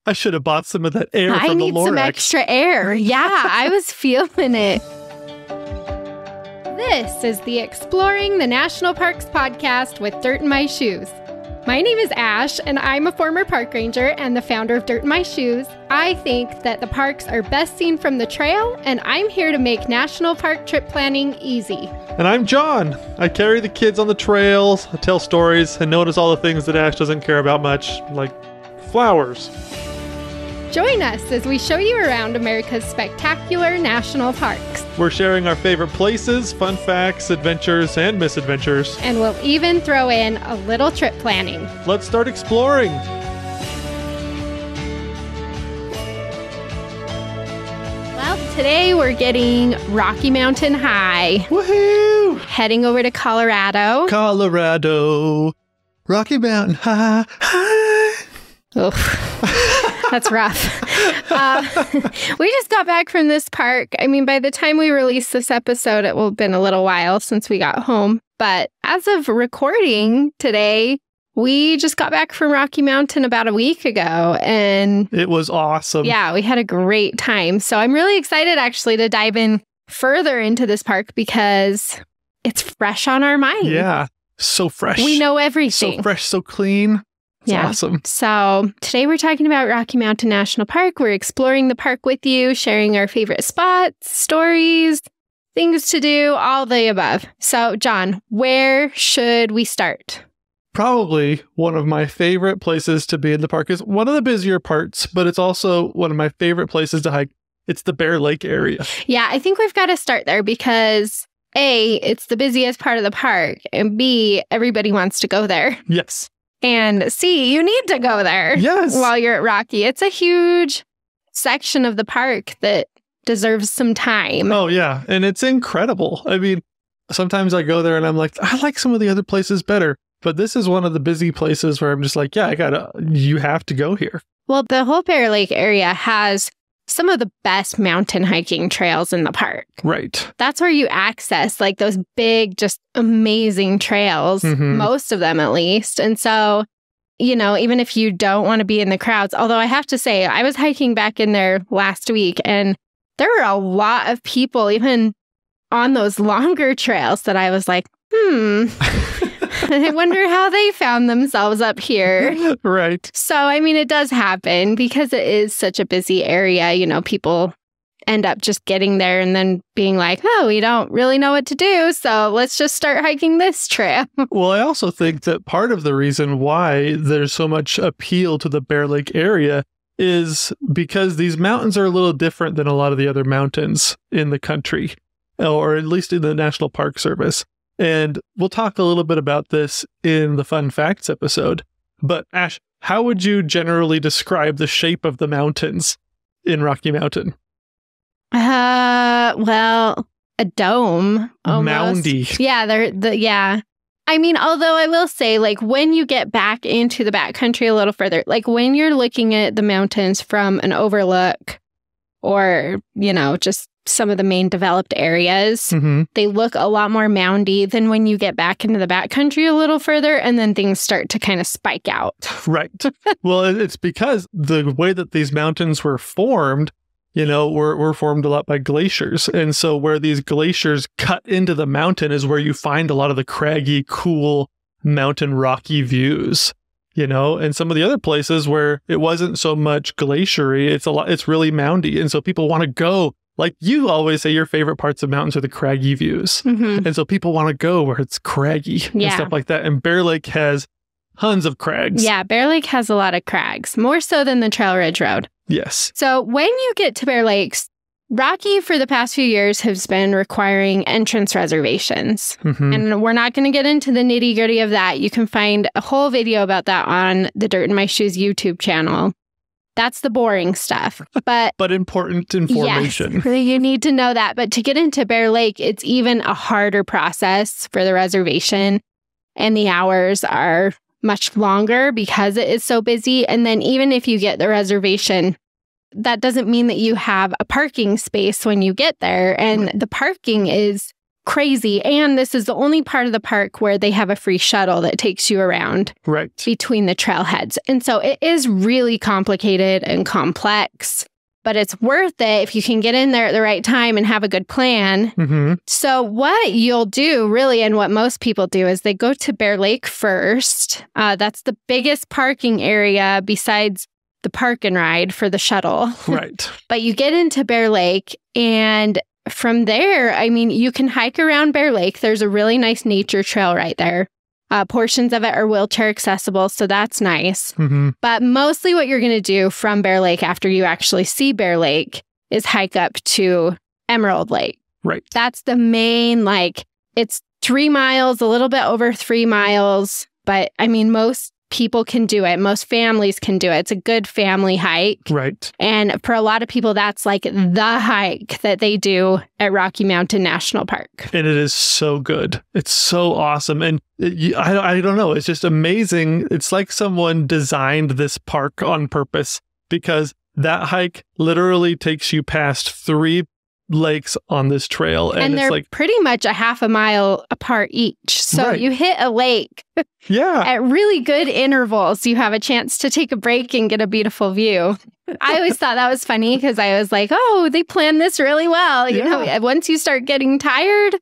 I should have bought some of that air I from the need Lorax. some extra air. Yeah, I was feeling it. This is the Exploring the National Parks podcast with Dirt in My Shoes. My name is Ash, and I'm a former park ranger and the founder of Dirt in My Shoes. I think that the parks are best seen from the trail, and I'm here to make national park trip planning easy. And I'm John. I carry the kids on the trails, I tell stories, and notice all the things that Ash doesn't care about much, like flowers. Join us as we show you around America's spectacular national parks. We're sharing our favorite places, fun facts, adventures, and misadventures. And we'll even throw in a little trip planning. Let's start exploring. Well, today we're getting Rocky Mountain High. Woohoo! Heading over to Colorado. Colorado. Rocky Mountain High. Oof. That's rough. We just got back from this park. I mean, by the time we release this episode, it will have been a little while since we got home. But as of recording today, we just got back from Rocky Mountain about a week ago. And it was awesome. Yeah, we had a great time. So I'm really excited actually to dive in further into this park because it's fresh on our mind. Yeah, so fresh. We know everything. So fresh, so clean. It's awesome. So today we're talking about Rocky Mountain National Park. We're exploring the park with you, sharing our favorite spots, stories, things to do, all the above. So John, where should we start? Probably one of my favorite places to be in the park is one of the busier parts, but it's also one of my favorite places to hike. It's the Bear Lake area. Yeah, I think we've got to start there because A, it's the busiest part of the park, and B, everybody wants to go there. Yes. And C, you need to go there while you're at Rocky. It's a huge section of the park that deserves some time. Oh, yeah. And it's incredible. I mean, sometimes I go there and I'm like, I like some of the other places better. But this is one of the busy places where I'm just like, yeah, you have to go here. Well, the whole Bear Lake area has some of the best mountain hiking trails in the park. Right. That's where you access like those big, just amazing trails, most of them at least. And so, you know, even if you don't want to be in the crowds, although I have to say, I was hiking back in there last week and there were a lot of people, even on those longer trails that I was like, I wonder how they found themselves up here. Right. So, I mean, it does happen because it is such a busy area. You know, people end up just getting there and then being like, oh, we don't really know what to do. So let's just start hiking this trail. Well, I also think that part of the reason why there's so much appeal to the Bear Lake area is because these mountains are a little different than a lot of the other mountains in the country, or at least in the National Park Service. And we'll talk a little bit about this in the Fun Facts episode. But Ash, how would you generally describe the shape of the mountains in Rocky Mountain? Well, a dome. Almost. Moundy. Yeah, I mean, although I will say, like, when you get back into the backcountry a little further, like when you're looking at the mountains from an overlook or, you know, just some of the main developed areas, they look a lot more moundy than when you get back into the backcountry a little further and then things start to kind of spike out. Right. Well, it's because the way that these mountains were formed, you know, were formed a lot by glaciers. And so where these glaciers cut into the mountain is where you find a lot of the craggy, cool mountain rocky views. You know, and some of the other places where it wasn't so much glaciery, it's really moundy. And so people want to go. Like you always say, your favorite parts of mountains are the craggy views. And so people want to go where it's craggy and stuff like that. And Bear Lake has tons of crags. Yeah, Bear Lake has a lot of crags, more so than the Trail Ridge Road. Yes. So when you get to Bear Lakes, Rocky for the past few years has been requiring entrance reservations. And we're not going to get into the nitty gritty of that. You can find a whole video about that on the Dirt in My Shoes YouTube channel. That's the boring stuff. But important information. Yes, you need to know that. But to get into Bear Lake, it's even a harder process for the reservation. And the hours are much longer because it is so busy. And then even if you get the reservation, that doesn't mean that you have a parking space when you get there. And the parking is crazy. And this is the only part of the park where they have a free shuttle that takes you around between the trailheads. And so it is really complicated and complex, but it's worth it if you can get in there at the right time and have a good plan. So what you'll do really, and what most people do, is they go to Bear Lake first. That's the biggest parking area besides the park and ride for the shuttle. But you get into Bear Lake, and from there, I mean, you can hike around Bear Lake. There's a really nice nature trail right there. Portions of it are wheelchair accessible, so that's nice. But mostly what you're going to do from Bear Lake after you actually see Bear Lake is hike up to Emerald Lake. That's the main, like, it's 3 miles, a little bit over 3 miles. But I mean, most people can do it. Most families can do it. It's a good family hike. And for a lot of people, that's like the hike that they do at Rocky Mountain National Park. And it is so good. It's so awesome. And I don't know. It's just amazing. It's like someone designed this park on purpose, because that hike literally takes you past 3 lakes on this trail. And they're like pretty much a half a mile apart each. So you hit a lake at really good intervals. You have a chance to take a break and get a beautiful view. I always thought that was funny, because I was like, oh, they planned this really well. You know, once you start getting tired,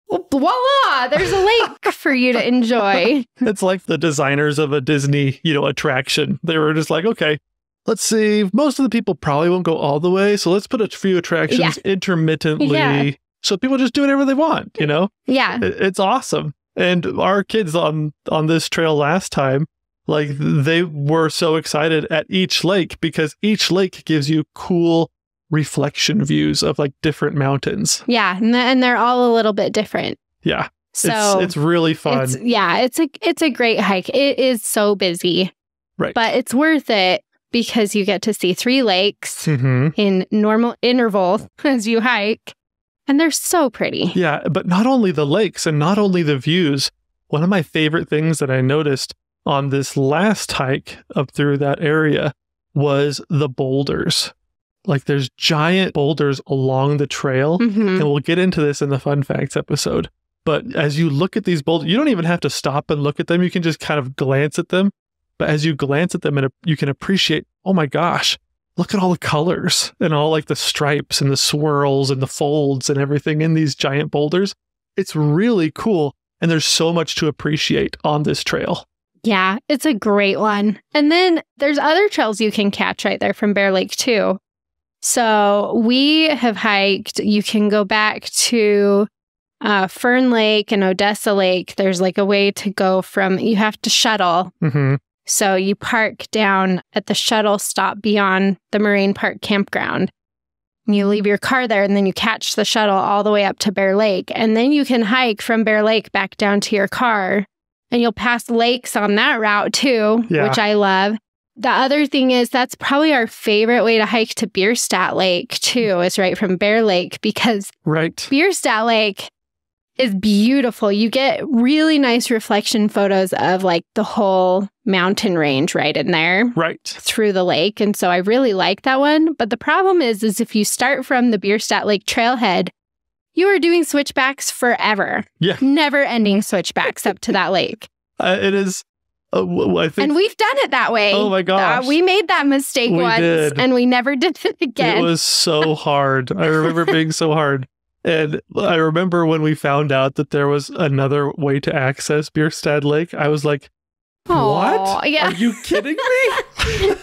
well, voila, there's a lake for you to enjoy. It's like the designers of a Disney, attraction. They were just like, okay, let's see, most of the people probably won't go all the way, so let's put a few attractions intermittently so people just do whatever they want, It's awesome. And our kids on this trail last time, like, they were so excited at each lake, because each lake gives you cool reflection views of like different mountains. And they're all a little bit different. So it's really fun. It's a great hike. It is so busy. But it's worth it, because you get to see 3 lakes in normal interval as you hike. And they're so pretty. But not only the lakes and not only the views. One of my favorite things that I noticed on this last hike up through that area was the boulders. Like, there's giant boulders along the trail. And we'll get into this in the fun facts episode. But as you look at these boulders, you don't even have to stop and look at them. You can just kind of glance at them. But as you glance at them, and you can appreciate, oh my gosh, look at all the colors and all like the stripes and the swirls and the folds and everything in these giant boulders. It's really cool. And there's so much to appreciate on this trail. Yeah, it's a great one. And then there's other trails you can catch right there from Bear Lake too. So we have hiked, you can go back to Fern Lake and Odessa Lake. There's like a way to go from, you have to shuttle. So you park down at the shuttle stop beyond the Marine Park campground. You leave your car there, and then you catch the shuttle all the way up to Bear Lake. And then you can hike from Bear Lake back down to your car. And you'll pass lakes on that route too, which I love. The other thing is, that's probably our favorite way to hike to Bierstadt Lake too, is right from Bear Lake, because Bierstadt Lake is beautiful. You get really nice reflection photos of like the whole mountain range right in there. Through the lake. And so I really like that one. But the problem is if you start from the Bierstadt Lake trailhead, you are doing switchbacks forever. Never ending switchbacks up to that lake. It is. I think, and we've done it that way. Oh my gosh. We made that mistake once and we never did it again. It was so hard. I remember being so hard. And I remember when we found out that there was another way to access Bierstadt Lake, I was like, what? Yeah. Are you kidding me?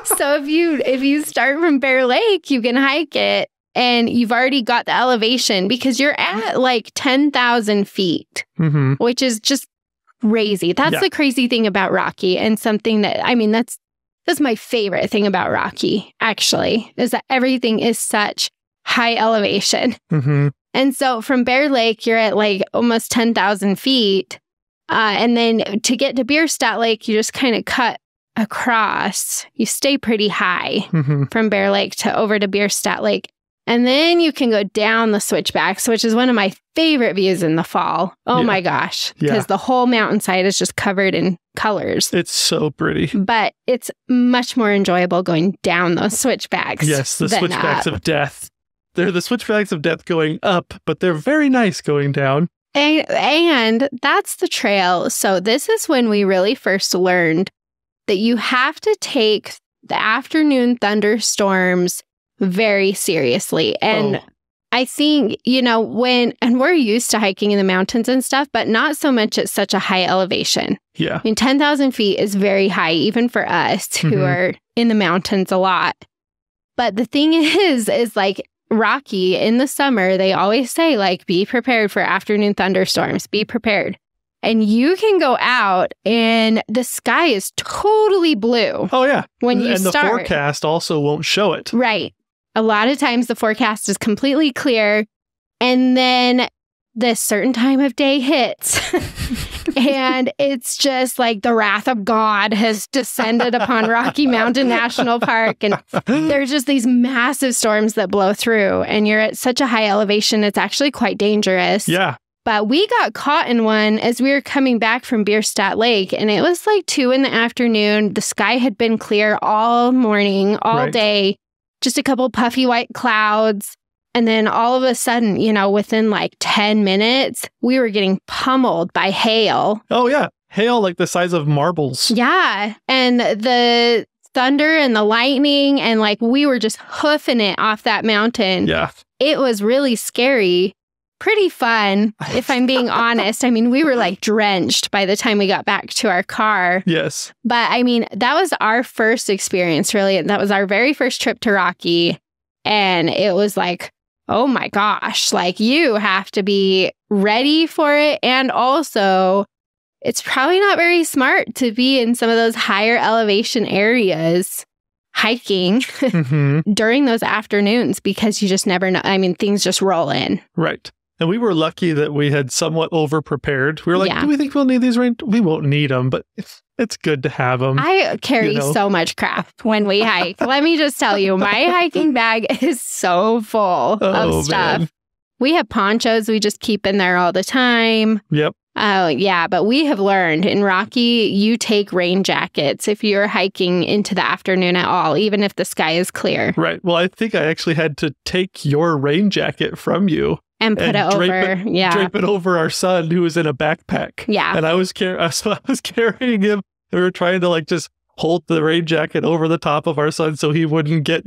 So if you start from Bear Lake, you can hike it, and you've already got the elevation, because you're at like 10,000 feet, which is just crazy. That's the crazy thing about Rocky, and something that, I mean, that's my favorite thing about Rocky, actually, is that everything is such high elevation. And so from Bear Lake, you're at like almost 10,000 feet. And then to get to Bierstadt Lake, you just kind of cut across. You stay pretty high from Bear Lake over to Bierstadt Lake. And then you can go down the switchbacks, which is one of my favorite views in the fall. Oh my gosh. Because the whole mountainside is just covered in colors. It's so pretty. But it's much more enjoyable going down those switchbacks. Yes, the switchbacks of death. They're the switchbacks of death going up, but they're very nice going down. And that's the trail. So this is when we really first learned that you have to take the afternoon thunderstorms very seriously. And I think, and we're used to hiking in the mountains and stuff, but not so much at such a high elevation. Yeah. I mean, 10,000 feet is very high, even for us who are in the mountains a lot. But the thing is like Rocky in the summer, they always say, like, be prepared for afternoon thunderstorms, be prepared. And you can go out and the sky is totally blue. Oh, yeah. When you start. And the forecast also won't show it. Right. A lot of times the forecast is completely clear. And then this certain time of day hits. And it's just like the wrath of God has descended upon Rocky Mountain National Park. And there's just these massive storms that blow through. And you're at such a high elevation, it's actually quite dangerous. Yeah. But we got caught in one as we were coming back from Bierstadt Lake, and it was like 2 p.m. The sky had been clear all morning, all day, just a couple puffy white clouds. And then all of a sudden, within like 10 minutes, we were getting pummeled by hail. Oh, yeah. Hail like the size of marbles. Yeah. And the thunder and the lightning, and like we were just hoofing it off that mountain. Yeah. It was really scary. Pretty fun, if I'm being honest. I mean, we were like drenched by the time we got back to our car. Yes. But I mean, that was our first experience, really. That was our very first trip to Rocky. And it was like, oh my gosh, like you have to be ready for it. And also, it's probably not very smart to be in some of those higher elevation areas hiking during those afternoons, because you just never know. I mean, things just roll in. Right. And we were lucky that we had somewhat over-prepared. We were like, do we think we'll need these rain? We won't need them, but it's good to have them. I carry so much crap when we hike. Let me just tell you, my hiking bag is so full of stuff. Man. We have ponchos we just keep in there all the time. Yep. Oh, yeah. But we have learned in Rocky, you take rain jackets if you're hiking into the afternoon at all, even if the sky is clear. Right. Well, I think I actually had to take your rain jacket from you. And put it over, drape it over our son who was in a backpack. Yeah. And I was carrying him. We were trying to like just hold the rain jacket over the top of our son so he wouldn't get,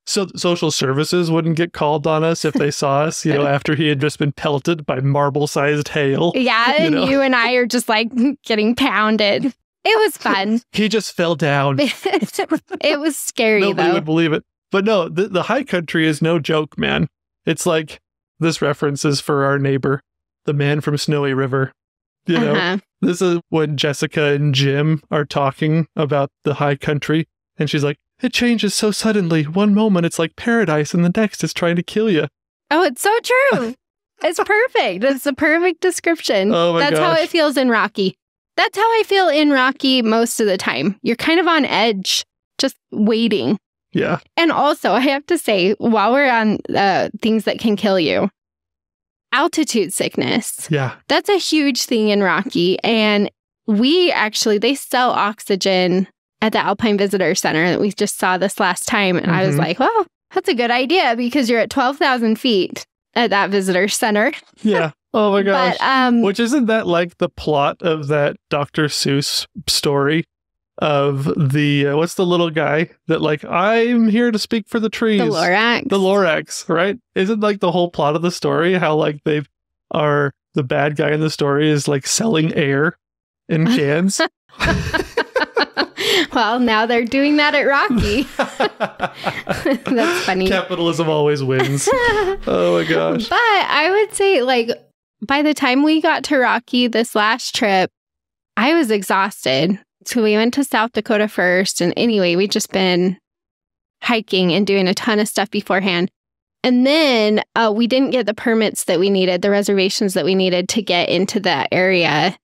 so social services wouldn't get called on us if they saw us, after he had just been pelted by marble-sized hail. Yeah, and you and I are just like getting pounded. It was fun. He just fell down. It was scary, Nobody would believe it. But no, the high country is no joke, man. It's like, this reference is for our neighbor, the man from Snowy River. This is when Jessica and Jim are talking about the high country. And she's like, it changes so suddenly. One moment it's like paradise and the next it's trying to kill you. Oh, it's so true. It's perfect. It's a perfect description. Oh my That's gosh. how it feels in Rocky. That's how I feel in Rocky most of the time. You're kind of on edge, just waiting. Yeah. And also, I have to say, while we're on things that can kill you, altitude sickness. Yeah. That's a huge thing in Rocky. And they sell oxygen at the Alpine Visitor Center that we just saw this last time. And I was like, well, that's a good idea because you're at 12,000 feet at that visitor center. Yeah. Oh my gosh. But, which isn't that like the plot of that Dr. Seuss story? Of the, what's the little guy that like, I'm here to speak for the trees. The Lorax. The Lorax, right? Isn't like the whole plot of the story how like the bad guy in the story is like selling air in cans? Well, now they're doing that at Rocky. That's funny. Capitalism always wins. Oh my gosh. But I would say like by the time we got to Rocky this last trip, I was exhausted. So we went to South Dakota first. And anyway, we'd just been hiking and doing a ton of stuff beforehand. And then we didn't get the permits that we needed, the reservations that we needed to get into that area,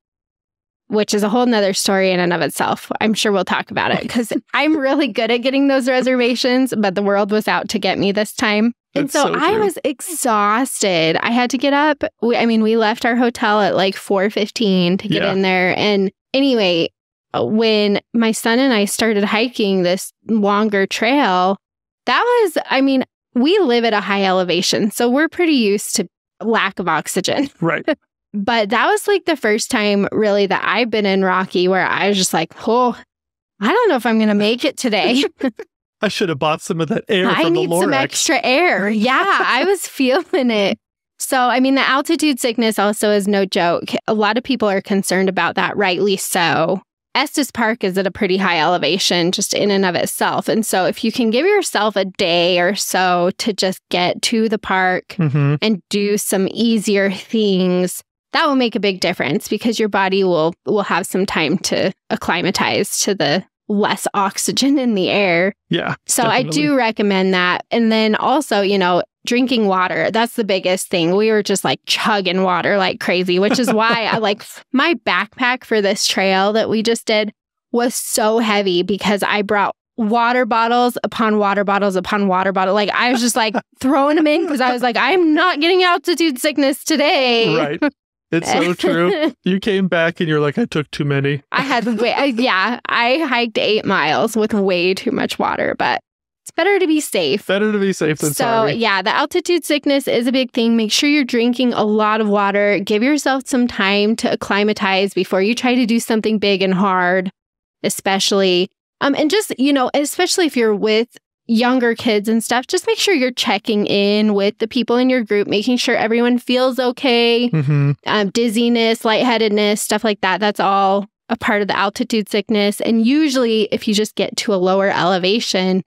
which is a whole nother story in and of itself. I'm sure we'll talk about it because I'm really good at getting those reservations, but the world was out to get me this time. And so I was exhausted. I had to get up. We left our hotel at like 4:15 to get in there. And anyway, when my son and I started hiking this longer trail, that was, we live at a high elevation, so we're pretty used to lack of oxygen. Right. But that was like the first time really that I've been in Rocky where I was just like, oh, I don't know if I'm going to make it today. I should have bought some of that air from the Lorax. I need some extra air. Yeah, I was feeling it. So, I mean, the altitude sickness also is no joke. A lot of people are concerned about that, rightly so. Estes Park is at a pretty high elevation just in and of itself. And so if you can give yourself a day or so to just get to the park and do some easier things, that will make a big difference because your body will have some time to acclimatize to the less oxygen in the air. Yeah. So definitely. I do recommend that. And then also, you know, drinking water. That's the biggest thing. We were just like chugging water like crazy, which is why I like my backpack for this trail that we just did was so heavy because I brought water bottles upon water bottles upon water bottle. Like I was just like throwing them in because I was like, I'm not getting altitude sickness today. Right. It's so true. You came back and you're like, I took too many. I hiked 8 miles with way too much water, but it's better to be safe. Better to be safe than sorry. So yeah, the altitude sickness is a big thing. Make sure you're drinking a lot of water. Give yourself some time to acclimatize before you try to do something big and hard, especially. And just, you know, especially if you're with younger kids and stuff, just make sure you're checking in with the people in your group, making sure everyone feels okay. Dizziness, lightheadedness, stuff like that. That's all a part of the altitude sickness. And usually if you just get to a lower elevation,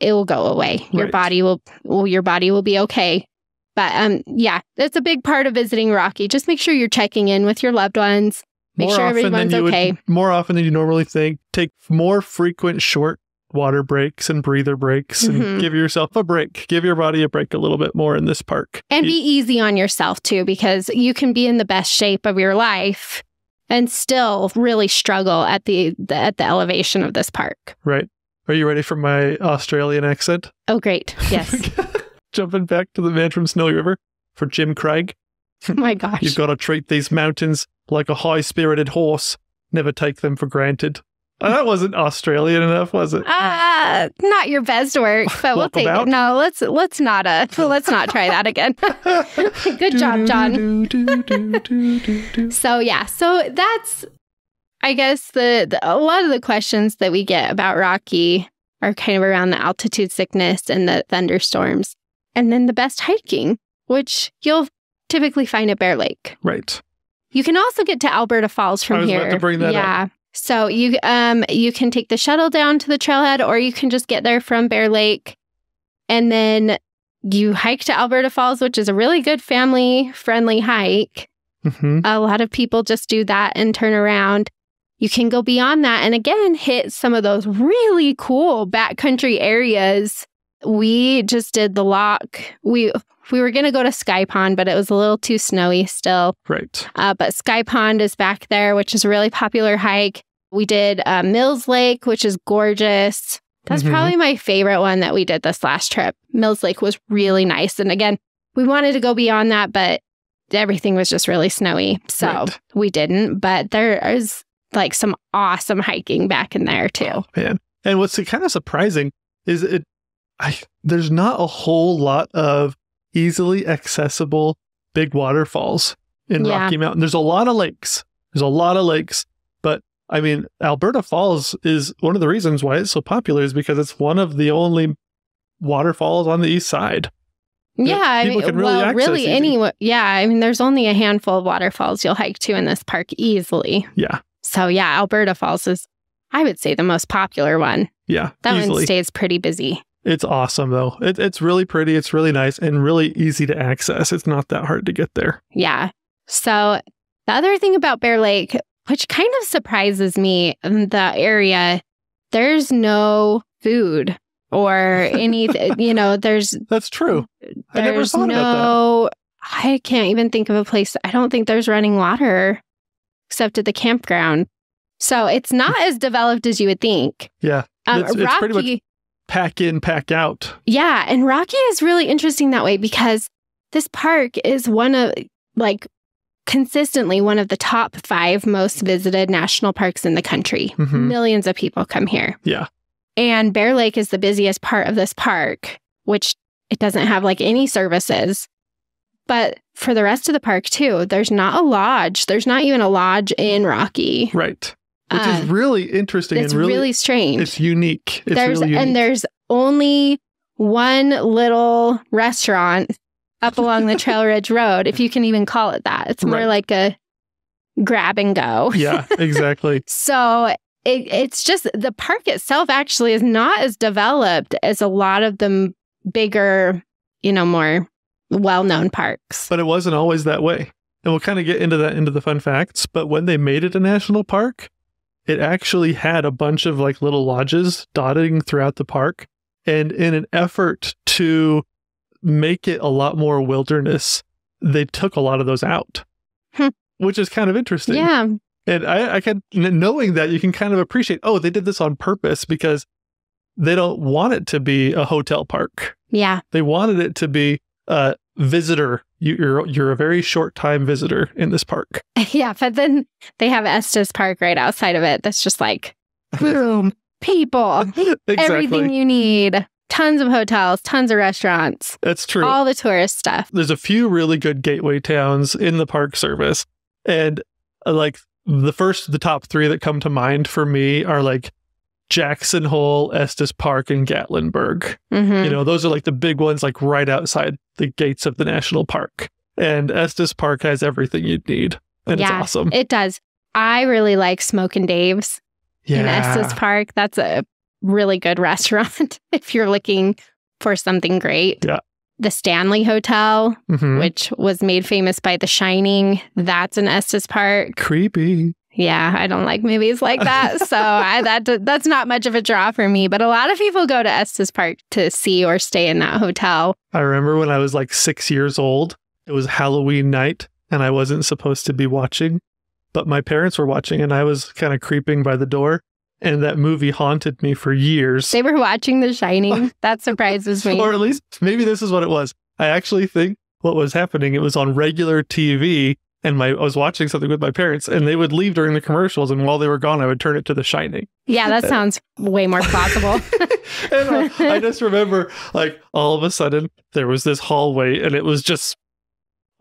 it will go away. Your body will be okay. But yeah, that's a big part of visiting Rocky. Just make sure you're checking in with your loved ones. Make sure everyone's okay. More often than you normally think. Take more frequent short water breaks and breather breaks and give yourself a break. Give your body a break a little bit more in this park. And be easy on yourself too, because you can be in the best shape of your life and still really struggle at the elevation of this park. Right. Are you ready for my Australian accent? Oh, great. Yes. Jumping back to the man from Snowy River for Jim Craig. Oh my gosh. You've got to treat these mountains like a high-spirited horse. Never take them for granted. That wasn't Australian enough, was it? Not your best work, but we'll take it. No, let's not try that again. Good job, John. So yeah, so that's, I guess a lot of the questions that we get about Rocky are kind of around the altitude sickness and the thunderstorms, and then the best hiking, which you'll typically find at Bear Lake. Right. You can also get to Alberta Falls from here. I was about to bring that up. So you can take the shuttle down to the trailhead, or you can just get there from Bear Lake, and then you hike to Alberta Falls, which is a really good family-friendly hike. A lot of people just do that and turn around. You can go beyond that and again hit some of those really cool backcountry areas. We just did the lock. We were going to go to Sky Pond, but it was a little too snowy still. Right. But Sky Pond is back there, which is a really popular hike. We did Mills Lake, which is gorgeous. That's probably my favorite one that we did this last trip. Mills Lake was really nice. And again, we wanted to go beyond that, but everything was just really snowy. So we didn't. But there is like some awesome hiking back in there too. Oh, man. And what's kind of surprising is there's not a whole lot of easily accessible big waterfalls in Rocky Mountain. There's a lot of lakes. But I mean, Alberta Falls is one of the reasons why it's so popular is because it's one of the only waterfalls on the east side. Yeah, I mean, there's only a handful of waterfalls you'll hike to in this park easily. Yeah. So yeah, Alberta Falls is, I would say, the most popular one. Yeah, that one stays pretty busy. It's awesome, though. It's really pretty. It's really nice and really easy to access. It's not that hard to get there. Yeah. So the other thing about Bear Lake, which kind of surprises me in the area, there's no food or anything, That's true. I never thought about that. I can't even think of a place. I don't think there's running water except at the campground. So it's not as developed as you would think. Yeah. It's pretty much pack in, pack out. Yeah. And Rocky is really interesting that way because this park is consistently one of the top 5 most visited national parks in the country. Millions of people come here. Yeah. And Bear Lake is the busiest part of this park, which It doesn't have like any services. But for the rest of the park too, there's not a lodge. There's not even a lodge in Rocky. Right. Which is really interesting. It's and really strange. It's unique. And there's only one little restaurant up along the Trail Ridge Road, if you can even call it that. It's more like a grab and go. Yeah, exactly. So it's just the park itself actually is not as developed as a lot of the bigger, more well-known parks. But it wasn't always that way. And we'll kind of get into the fun facts. But when they made it a national park, it actually had a bunch of like little lodges dotting throughout the park. And in an effort to make it a lot more wilderness, they took a lot of those out, which is kind of interesting. Yeah. And I can, knowing that, you can kind of appreciate, they did this on purpose because they don't want it to be a hotel park. Yeah. They wanted it to be a visitor. You're a very short time visitor in this park. Yeah, but then they have Estes Park right outside of it. That's just like, boom, people, Exactly. Everything you need. Tons of hotels, tons of restaurants. That's true. All the tourist stuff. There's a few really good gateway towns in the Park Service. And like the top 3 that come to mind for me are like Jackson Hole, Estes Park, and Gatlinburg. Mm-hmm. Those are like the big ones, like right outside the gates of the national park. And Estes Park has everything you'd need. And it's awesome. It does. I really like Smokin' Dave's in Estes Park. That's a really good restaurant if you're looking for something great. Yeah. The Stanley Hotel, which was made famous by The Shining, that's in Estes Park. Creepy. Yeah, I don't like movies like that, so that's not much of a draw for me. But a lot of people go to Estes Park to see or stay in that hotel. I remember when I was like 6 years old, it was Halloween night, and I wasn't supposed to be watching, but my parents were watching, and I was kind of creeping by the door. And that movie haunted me for years. They were watching The Shining. That surprises me. Or at least, maybe this is what it was. I actually think what was happening, it was on regular TV, and I was watching something with my parents, and they would leave during the commercials, and while they were gone, I would turn it to The Shining. Yeah, that sounds way more plausible. And I just remember, like, all of a sudden, there was this hallway, and it was just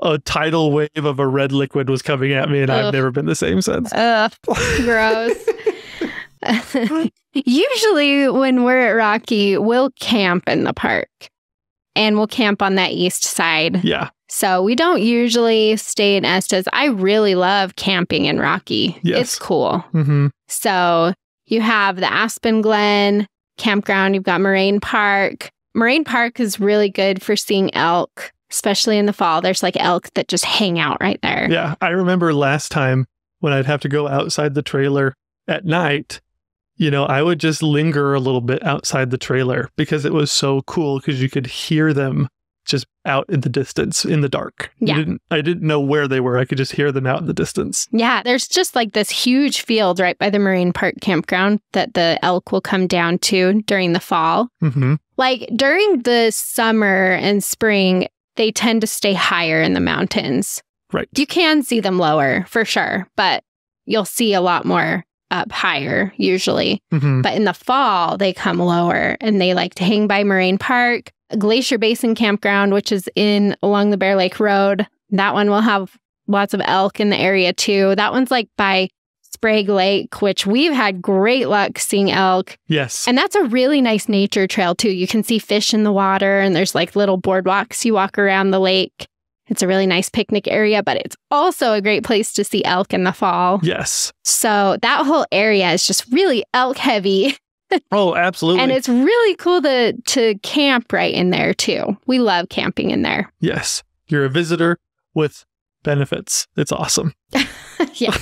a tidal wave of a red liquid was coming at me, and I've never been the same since. Ugh, gross. Usually when we're at Rocky, we'll camp in the park and we'll camp on that east side. Yeah. So we don't usually stay in Estes. I really love camping in Rocky. Yes. It's cool. Mm-hmm. So you have the Aspen Glen campground. You've got Moraine Park. Moraine Park is really good for seeing elk, especially in the fall. There's like elk that just hang out right there. Yeah. I remember last time when I'd have to go outside the trailer at night, I would just linger a little bit outside the trailer because it was so cool because you could hear them just out in the distance in the dark. Yeah. I didn't know where they were. I could just hear them out in the distance. Yeah. There's just like this huge field right by the Moraine Park campground that the elk will come down to during the fall. Mm-hmm. Like during the summer and spring, they tend to stay higher in the mountains. Right. You can see them lower for sure, but you'll see a lot more up higher usually. Mm-hmm. But in the fall, they come lower and they like to hang by Moraine Park. Glacier Basin Campground, which is along the Bear Lake Road. That one will have lots of elk in the area too. That one's like by Sprague Lake, which we've had great luck seeing elk. Yes. And that's a really nice nature trail too. You can see fish in the water and there's like little boardwalks you walk around the lake. It's a really nice picnic area, but it's also a great place to see elk in the fall. Yes. So that whole area is just really elk heavy. Oh, absolutely. And it's really cool to camp right in there too. We love camping in there. Yes. You're a visitor with benefits. It's awesome. Yeah.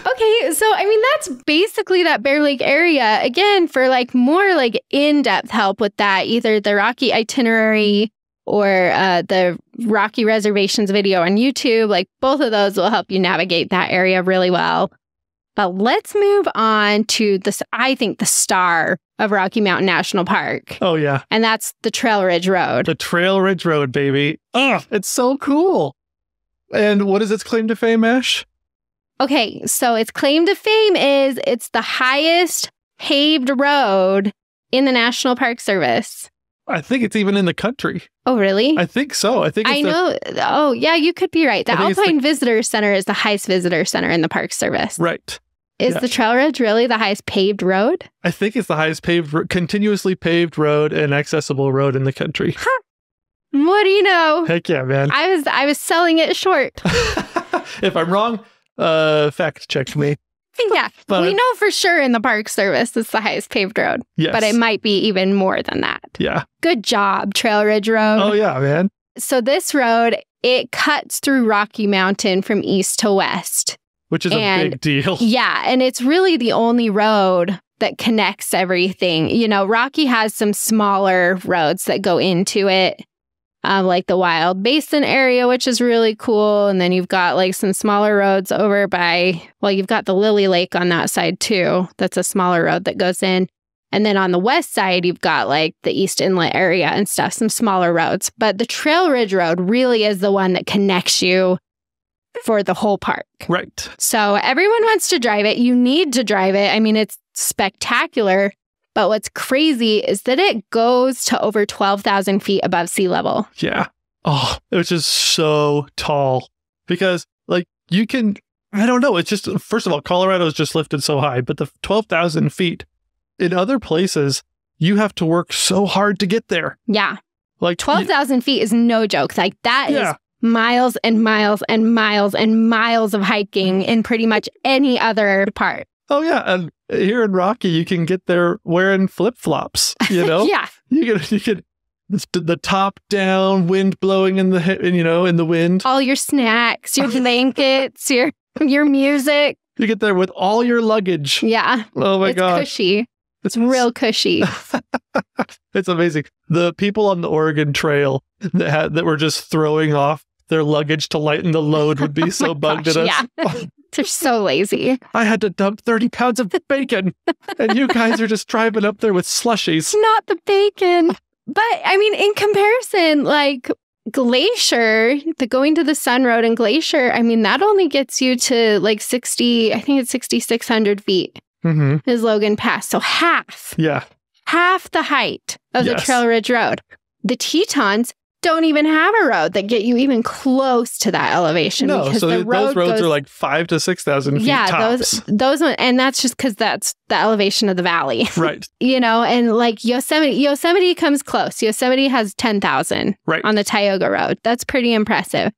Okay, so I mean that's basically that Bear Lake area. Again, for like more like in-depth help with that, either the Rocky itinerary or the Rocky Reservations video on YouTube, like both of those will help you navigate that area really well. But let's move on to this, I think, the star of Rocky Mountain National Park. Oh, yeah. And that's the Trail Ridge Road. The Trail Ridge Road, baby. Oh, it's so cool. And what is its claim to fame, Ash? Okay, so its claim to fame is it's the highest paved road in the National Park Service. I think it's even in the country. Oh, really? I think so. I know. Oh, yeah, you could be right. The Alpine Visitor Center is the highest visitor center in the Park Service. Right. Is the Trail Ridge really the highest paved road? I think it's the highest continuously paved road and accessible road in the country. Huh. What do you know? Heck yeah, man. I was selling it short. If I'm wrong, fact check me. Yeah, but we know for sure in the Park Service it's the highest paved road. Yes. But it might be even more than that. Yeah. Good job, Trail Ridge Road. Oh, yeah, man. So this road, it cuts through Rocky Mountain from east to west. Which is a big deal. Yeah, and it's really the only road that connects everything. You know, Rocky has some smaller roads that go into it, like the Wild Basin area, which is really cool. And then you've got like some smaller roads over by, well, you've got the Lily Lake on that side too. That's a smaller road that goes in. And then on the west side, you've got like the East Inlet area and stuff, some smaller roads. But the Trail Ridge Road really is the one that connects you for the whole park. Right. So everyone wants to drive it. You need to drive it. I mean, it's spectacular. But what's crazy is that it goes to over 12,000 feet above sea level. Yeah. Oh, it was just so tall. Because, like, you can, I don't know. It's just, first of all, Colorado's just lifted so high. But the 12,000 feet in other places, you have to work so hard to get there. Yeah. Like 12,000 feet is no joke. Like, that is miles and miles and miles and miles of hiking in pretty much any other part. Oh, yeah. And here in Rocky, you can get there wearing flip-flops, you know? Yeah. You can the top down, wind blowing in the wind. All your snacks, your blankets, your music. You get there with all your luggage. Yeah. Oh, my God. It's cushy. It's real cushy. It's amazing. The people on the Oregon Trail that were just throwing off their luggage to lighten the load would be so bugged at us. Yeah. They're so lazy. I had to dump 30 pounds of bacon, and you guys are just driving up there with slushies. Not the bacon. But, I mean, in comparison, like Glacier, the going to the Sun Road and Glacier, I mean, that only gets you to like 6,600 feet is Logan Pass. So half. Yeah. Half the height of the Trail Ridge Road. The Tetons don't even have a road that get you even close to that elevation. No, because so those roads are like 5,000 to 6,000 feet tops. those and that's just because that's the elevation of the valley. Right. You know, and like Yosemite comes close. Yosemite has 10,000 on the Tioga Road. That's pretty impressive.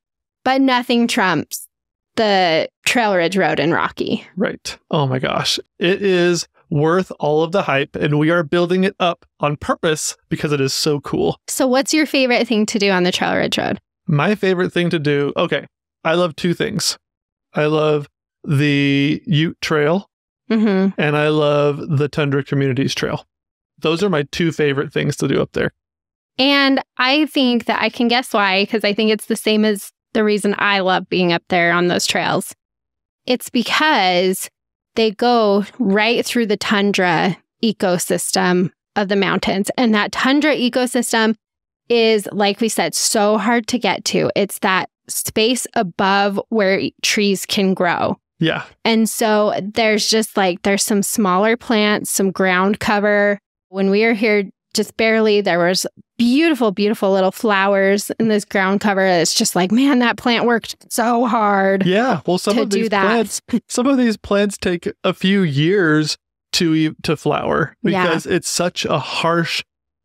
But nothing trumps the Trail Ridge Road in Rocky. Right. Oh my gosh. It is worth all of the hype, and we are building it up on purpose because it is so cool. So what's your favorite thing to do on the Trail Ridge Road? My favorite thing to do, okay, I love two things. I love the Ute Trail, and I love the Tundra Communities Trail. Those are my two favorite things to do up there. And I think that I can guess why, because I think it's the same as the reason I love being up there on those trails. It's because they go right through the tundra ecosystem of the mountains. And that tundra ecosystem is, like we said, so hard to get to. It's that space above where trees can grow. Yeah. And so there's some smaller plants, some ground cover. When we were here, just barely, there was beautiful, beautiful little flowers in this ground cover. It's just like, man, that plant worked so hard. Yeah. Well, some of these plants take a few years to flower because it's such a harsh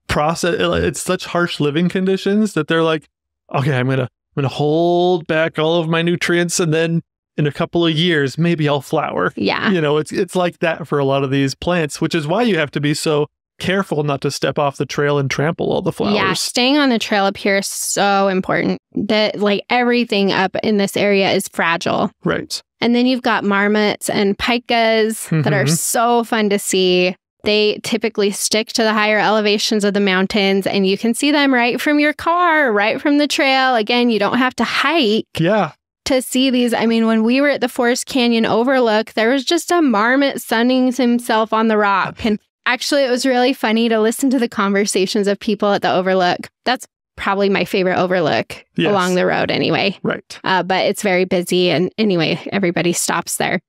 process. It's such harsh living conditions that they're like, okay, I'm gonna hold back all of my nutrients, and then in a couple of years, maybe I'll flower. Yeah. You know, it's like that for a lot of these plants, which is why you have to be so careful not to step off the trail and trample all the flowers. Yeah, staying on the trail up here is so important. That like everything up in this area is fragile. Right. And then you've got marmots and pikas that are so fun to see. They typically stick to the higher elevations of the mountains, and you can see them right from your car, right from the trail. Again, you don't have to hike. Yeah. To see these. I mean, when we were at the Forest Canyon Overlook, there was just a marmot sunning himself on the rock. And actually, it was really funny to listen to the conversations of people at the Overlook. That's probably my favorite overlook along the road anyway. Right. But it's very busy. And anyway, everybody stops there.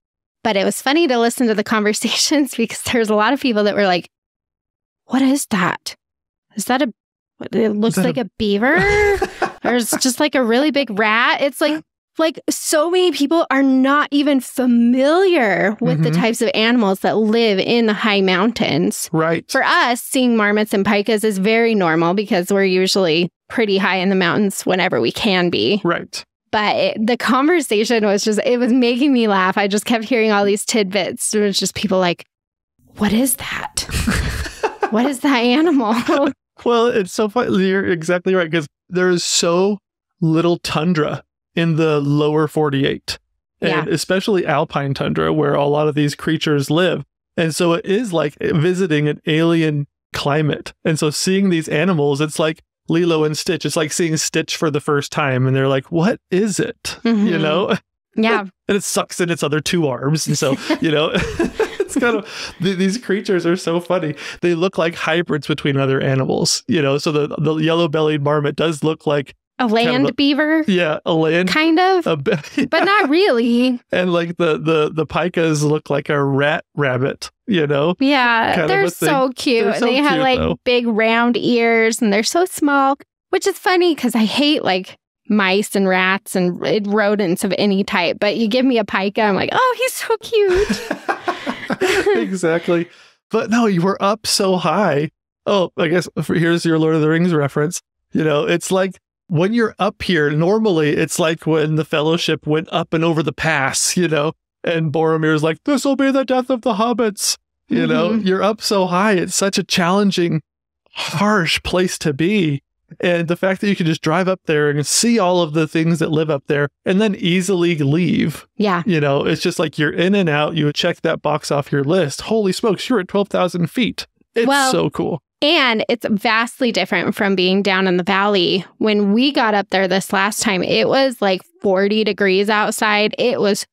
But it was funny to listen to the conversations because there's a lot of people that were like, what is that? Is that it looks like a beaver? Or it's just like a really big rat? It's like so many people are not even familiar with the types of animals that live in the high mountains. Right. For us, seeing marmots and pikas is very normal because we're usually pretty high in the mountains whenever we can be. Right. But the conversation was it was making me laugh. I just kept hearing all these tidbits. It was just people like, what is that? What is that animal? Well, it's so funny. You're exactly right, because there is so little tundra in the lower 48, and especially alpine tundra, where a lot of these creatures live. And so it is like visiting an alien climate. And so seeing these animals, it's like Lilo and Stitch. It's like seeing Stitch for the first time, and they're like, what is it? You know? Yeah. And it sucks in its other 2 arms. And so, you know, it's kind of, these creatures are so funny. They look like hybrids between other animals, you know? So the yellow-bellied marmot does look like a land beaver? Yeah, a land. Kind of, but not really. And like the pikas look like a rabbit, you know? Yeah, they're so cute. They're so they have like big round ears, and they're so small, which is funny because I hate like mice and rats and rodents of any type. But you give me a pika, I'm like, oh, he's so cute. Exactly. But no, you were up so high. Oh, I guess here's your Lord of the Rings reference. You know, it's like, when you're up here, normally it's like when the Fellowship went up and over the pass, you know, and Boromir's like, this will be the death of the hobbits. You know, you're up so high. It's such a challenging, harsh place to be. And the fact that you can just drive up there and see all of the things that live up there and then easily leave. Yeah. You know, it's just like you're in and out. You check that box off your list. Holy smokes, you're at 12,000 feet. It's so cool. And it's vastly different from being down in the valley. When we got up there this last time, it was like 40 degrees outside. It was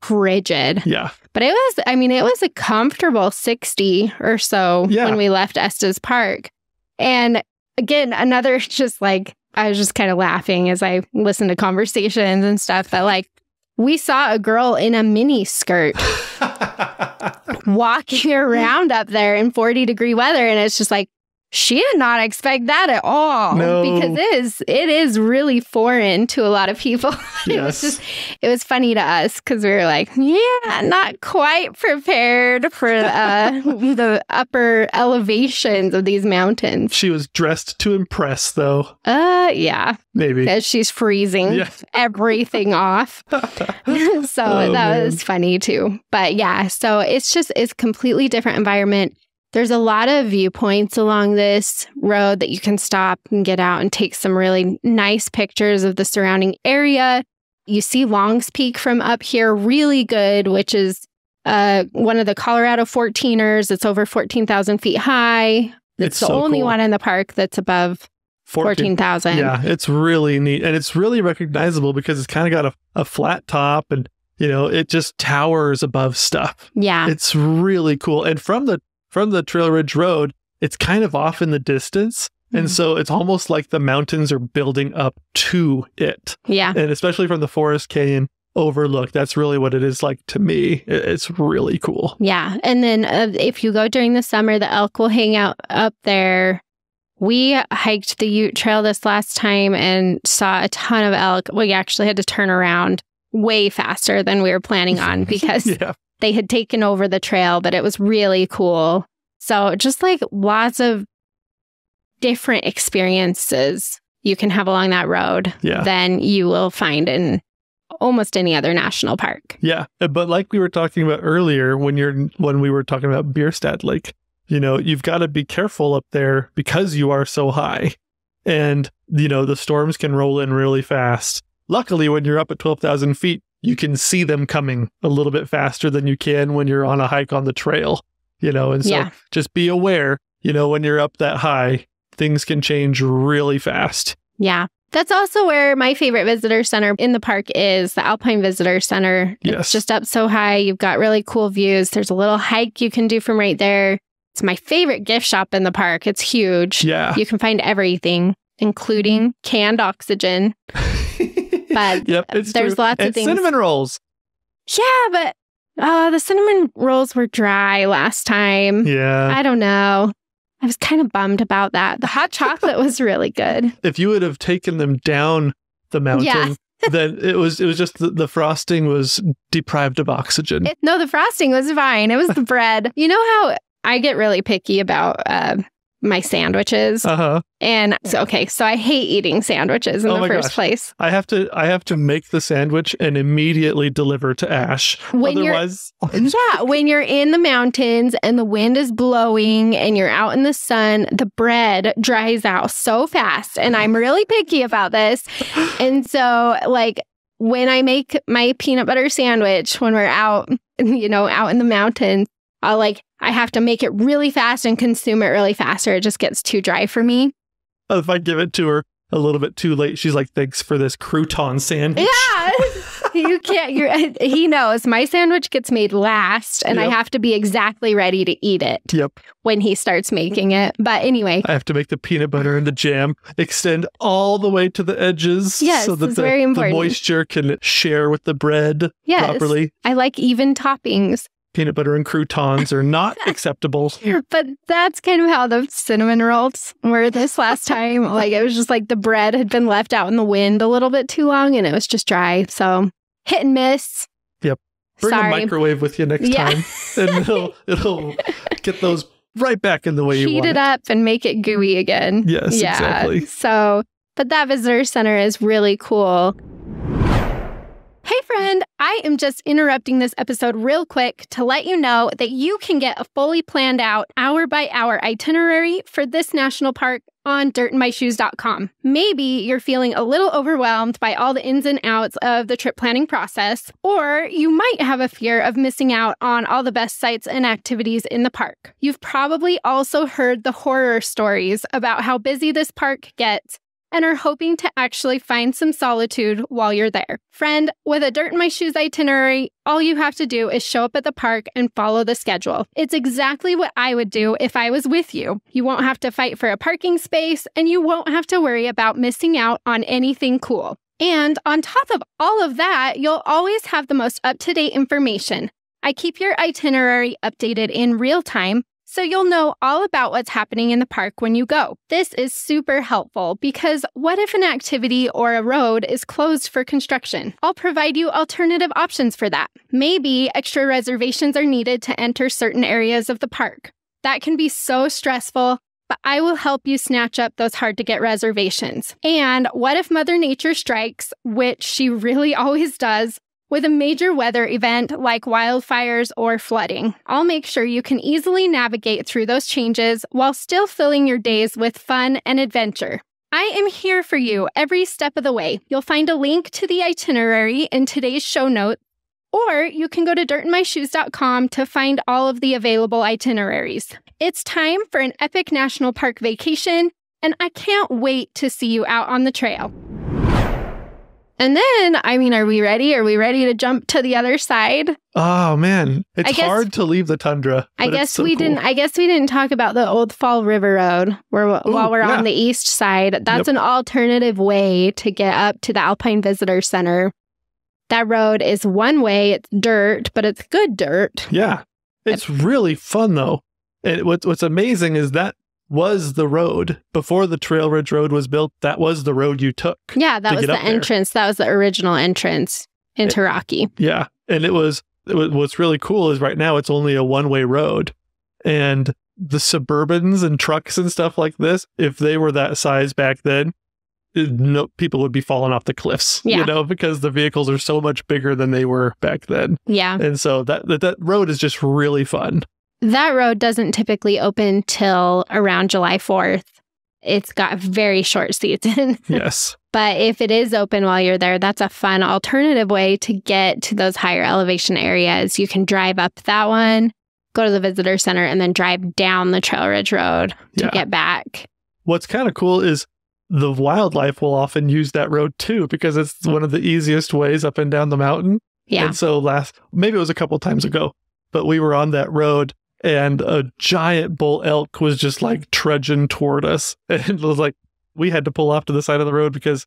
frigid. Yeah. But it was a comfortable 60 or so when we left Estes Park. And again, another just like, I was just kind of laughing as I listened to conversations and stuff that like, we saw a girl in a mini skirt walking around up there in 40-degree weather. And it's just like, she did not expect that at all. No. Because it is really foreign to a lot of people. Yes. It was funny to us because we were like, yeah, not quite prepared for the upper elevations of these mountains. She was dressed to impress, though. Yeah. Maybe. Because she's freezing everything off. So that was funny too. But yeah, so it's a completely different environment. There's a lot of viewpoints along this road that you can stop and get out and take some really nice pictures of the surrounding area. You see Long's Peak from up here, really good, which is one of the Colorado 14ers. It's over 14,000 feet high. It's the only one in the park that's above 14,000. Yeah, it's really neat. And it's really recognizable because it's kind of got a flat top and, you know, it just towers above stuff. Yeah. It's really cool. And from the Trail Ridge Road, it's kind of off in the distance. And so it's almost like the mountains are building up to it. Yeah. And especially from the Forest Canyon overlook, that's really what it is like to me. It's really cool. Yeah. And then if you go during the summer, the elk will hang out up there. We hiked the Ute Trail this last time and saw a ton of elk. We actually had to turn around way faster than we were planning on because they had taken over the trail, but it was really cool. So just like lots of different experiences you can have along that road than you will find in almost any other national park. Yeah. But like we were talking about earlier, when we were talking about Bierstadt Lake, you know, you've got to be careful up there because you are so high. And, you know, the storms can roll in really fast. Luckily, when you're up at 12,000 feet, you can see them coming a little bit faster than you can when you're on a hike on the trail, you know, and so just be aware, you know, when you're up that high, things can change really fast. Yeah. That's also where my favorite visitor center in the park is, the Alpine Visitor Center. Yes. It's just up so high. You've got really cool views. There's a little hike you can do from right there. It's my favorite gift shop in the park. It's huge. Yeah. You can find everything, including canned oxygen. But there's true. Lots of things. Cinnamon rolls. Yeah, but the cinnamon rolls were dry last time. Yeah. I don't know. I was kind of bummed about that. The hot chocolate was really good. If you would have taken them down the mountain, then it was just the frosting was deprived of oxygen. No, the frosting was fine. It was the bread. You know how I get really picky about my sandwiches? And so I hate eating sandwiches in the first place. I have to make the sandwich and immediately deliver to Ash. Otherwise, when you're in the mountains and the wind is blowing and you're out in the sun, the bread dries out so fast. And I'm really picky about this. And so like when I make my peanut butter sandwich, when we're out in the mountains, I have to make it really fast and consume it really fast or it just gets too dry for me. If I give it to her a little bit too late, she's like, thanks for this crouton sandwich. Yeah. You can't, he knows my sandwich gets made last and I have to be exactly ready to eat it when he starts making it. But anyway. I have to make the peanut butter and the jam extend all the way to the edges so that very important. The moisture can share with the bread properly. I like even toppings. Peanut butter and croutons are not acceptable. But that's kind of how the cinnamon rolls were this last time. Like it was just like the bread had been left out in the wind a little bit too long and it was just dry. So hit and miss. Yep. Bring a microwave with you next time. And it'll get those right back in the way you want it. Heat it up and make it gooey again. Yes, exactly. So, but that visitor center is really cool. Hey friend, I am just interrupting this episode real quick to let you know that you can get a fully planned out hour-by-hour itinerary for this national park on dirtandmyshoes.com. Maybe you're feeling a little overwhelmed by all the ins and outs of the trip planning process, or you might have a fear of missing out on all the best sites and activities in the park. You've probably also heard the horror stories about how busy this park gets and are hoping to actually find some solitude while you're there. Friend, with a Dirt in My Shoes itinerary, all you have to do is show up at the park and follow the schedule. It's exactly what I would do if I was with you. You won't have to fight for a parking space, and you won't have to worry about missing out on anything cool. And on top of all of that, you'll always have the most up-to-date information. I keep your itinerary updated in real time, so you'll know all about what's happening in the park when you go. This is super helpful because what if an activity or a road is closed for construction? I'll provide you alternative options for that. Maybe extra reservations are needed to enter certain areas of the park. That can be so stressful, but I will help you snatch up those hard-to-get reservations. And what if Mother Nature strikes, which she really always does, with a major weather event like wildfires or flooding? I'll make sure you can easily navigate through those changes while still filling your days with fun and adventure. I am here for you every step of the way. You'll find a link to the itinerary in today's show notes, or you can go to dirtandmyshoes.com to find all of the available itineraries. It's time for an epic national park vacation, and I can't wait to see you out on the trail. And then, are we ready? Are we ready to jump to the other side? Oh man, it's hard to leave the tundra. I guess we didn't talk about the Old Fall River Road while we're on the east side. That's an alternative way to get up to the Alpine Visitor Center. That road is one way. It's dirt, but it's good dirt. Yeah, it's really fun though. And what's amazing is that was the road. Before the Trail Ridge Road was built, that was the road you took. Yeah, that was the entrance. That was the original entrance into Rocky. Yeah. And what's really cool is right now it's only a one-way road. And the Suburbans and trucks and stuff like this, if they were that size back then, people would be falling off the cliffs, because the vehicles are so much bigger than they were back then. Yeah. And so that road is just really fun. That road doesn't typically open till around July 4th. It's got a very short season. Yes. But if it is open while you're there, that's a fun alternative way to get to those higher elevation areas. You can drive up that one, go to the visitor center, and then drive down the Trail Ridge Road to get back. What's kind of cool is the wildlife will often use that road too, because it's one of the easiest ways up and down the mountain. Yeah. And so maybe it was a couple times ago, but we were on that road and a giant bull elk was just like trudging toward us. And it was like, we had to pull off to the side of the road because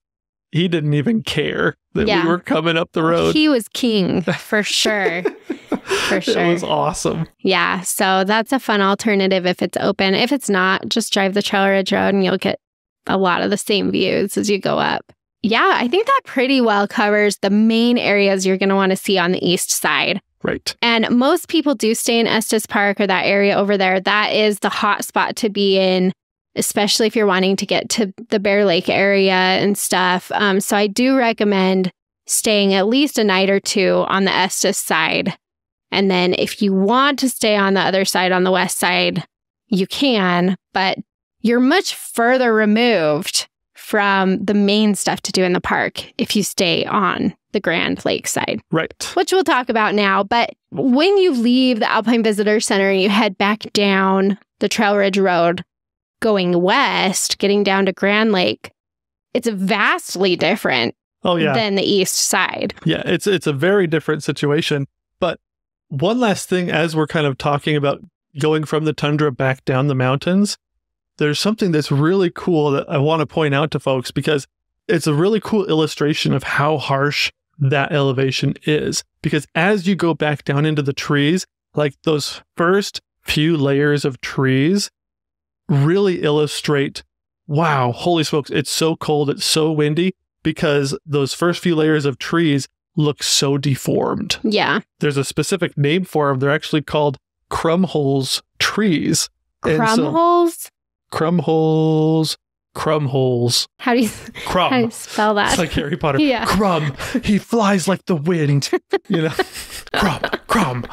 he didn't even care that we were coming up the road. He was king for sure. for sure. It was awesome. Yeah. So that's a fun alternative if it's open. If it's not, just drive the Trail Ridge Road and you'll get a lot of the same views as you go up. Yeah, I think that pretty well covers the main areas you're going to want to see on the east side. Right. And most people do stay in Estes Park or that area over there. That is the hot spot to be in, especially if you're wanting to get to the Bear Lake area and stuff. So I do recommend staying at least a night or two on the Estes side. And then if you want to stay on the other side, on the west side, you can, but you're much further removed from the main stuff to do in the park if you stay on the Grand Lake side. Right. Which we'll talk about now. But when you leave the Alpine Visitor Center and you head back down the Trail Ridge Road, going west, getting down to Grand Lake, it's vastly different than the east side. Yeah, it's a very different situation. But one last thing, as we're kind of talking about going from the tundra back down the mountains, there's something that's really cool that I want to point out to folks because it's a really cool illustration of how harsh that elevation is. Because as you go back down into the trees, like those first few layers of trees really illustrate, wow, holy smokes, it's so cold, it's so windy, because those first few layers of trees look so deformed. Yeah. There's a specific name for them. They're actually called crumholes trees. Crumholes? Crumholes. How do you spell that? It's like Harry Potter. Yeah. Crumb. He flies like the wind. Crumb.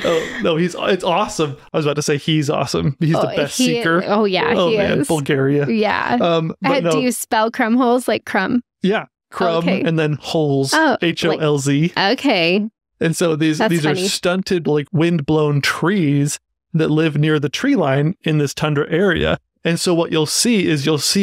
Oh, no, it's awesome. I was about to say he's awesome. He's the best seeker. Oh, yeah. Oh, he man. is. Bulgaria. Yeah. Do you spell crumholes like crumb? Yeah. Crumb and then holes. HOLZ. Okay. And so these are stunted, like wind-blown trees that live near the tree line in this tundra area. And so what you'll see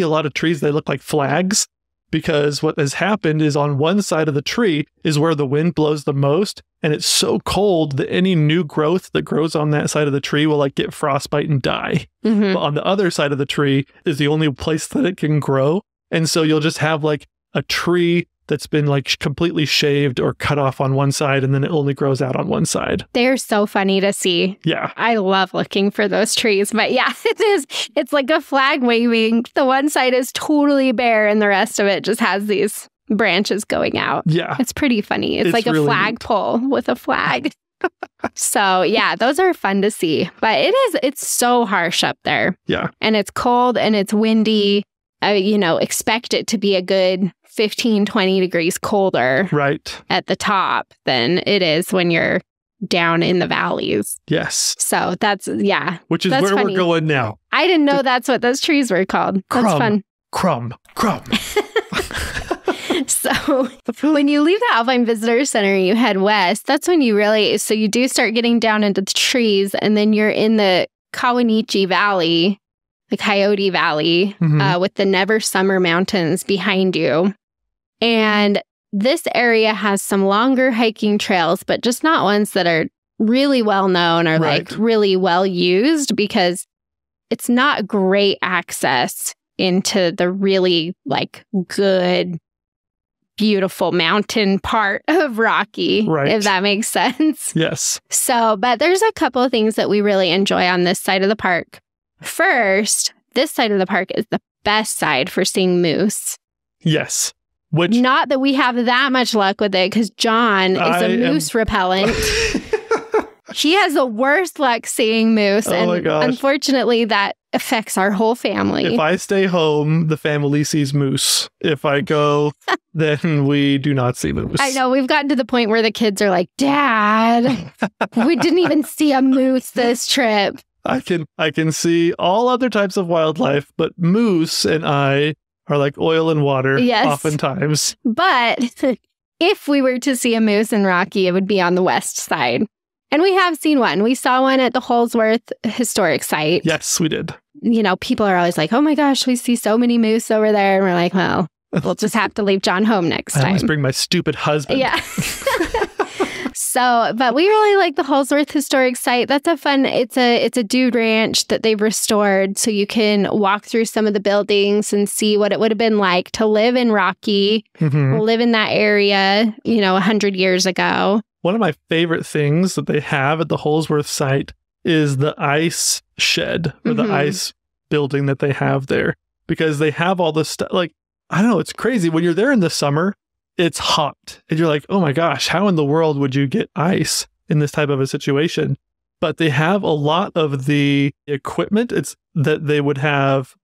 a lot of trees, they look like flags, because what has happened is on one side of the tree is where the wind blows the most, and it's so cold that any new growth that grows on that side of the tree will like get frostbite and die. Mm-hmm. But on the other side of the tree is the only place that it can grow. And so you'll just have like a tree that's been like completely shaved or cut off on one side, and then it only grows out on one side. They're so funny to see. Yeah. I love looking for those trees. But yeah, it is. It's like a flag waving. The one side is totally bare and the rest of it just has these branches going out. Yeah. It's pretty funny. It's like really a flagpole with a flag. So yeah, those are fun to see. But it's so harsh up there. Yeah. And it's cold and it's windy. Expect it to be a good 15, 20 degrees colder at the top than it is when you're down in the valleys. So that's, which is where funny. We're going now. I didn't know that's what those trees were called. That's fun. Crumb. So when you leave the Alpine Visitor Center and you head west, that's when so you do start getting down into the trees, and then you're in the Kawanichi Valley, the Coyote Valley, with the Never Summer Mountains behind you. And this area has some longer hiking trails, but just not ones that are really well known or like really well used, because it's not great access into the really like good, beautiful mountain part of Rocky, if that makes sense. Yes. So, but there's a couple of things that we really enjoy on this side of the park. First, this side of the park is the best side for seeing moose. Yes. Not that we have that much luck with it, because John is a moose repellent. He has the worst luck seeing moose. My gosh. Unfortunately, that affects our whole family. If I stay home, the family sees moose. If I go, then we do not see moose. I know. We've gotten to the point where the kids are like, Dad, we didn't even see a moose this trip. I can see all other types of wildlife, but moose and I are like oil and water oftentimes. But if we were to see a moose in Rocky, it would be on the west side. And we have seen one. We saw one at the Holsworth Historic Site. Yes, we did. People are always like, oh my gosh, we see so many moose over there. And we're like, well, we'll just have to leave John home next time. I always bring my stupid husband. Yeah. But we really like the Holsworth Historic Site. That's it's a dude ranch that they've restored, so you can walk through some of the buildings and see what it would have been like to live in Rocky, live in that area, 100 years ago. one of my favorite things that they have at the Holsworth site is the ice shed or the ice building that they have there, because they have all this stuff. Like, I don't know, it's crazy. When you're there in the summer, it's hot and you're like, oh my gosh, how in the world would you get ice in this type of a situation? But they have a lot of the equipment that they would have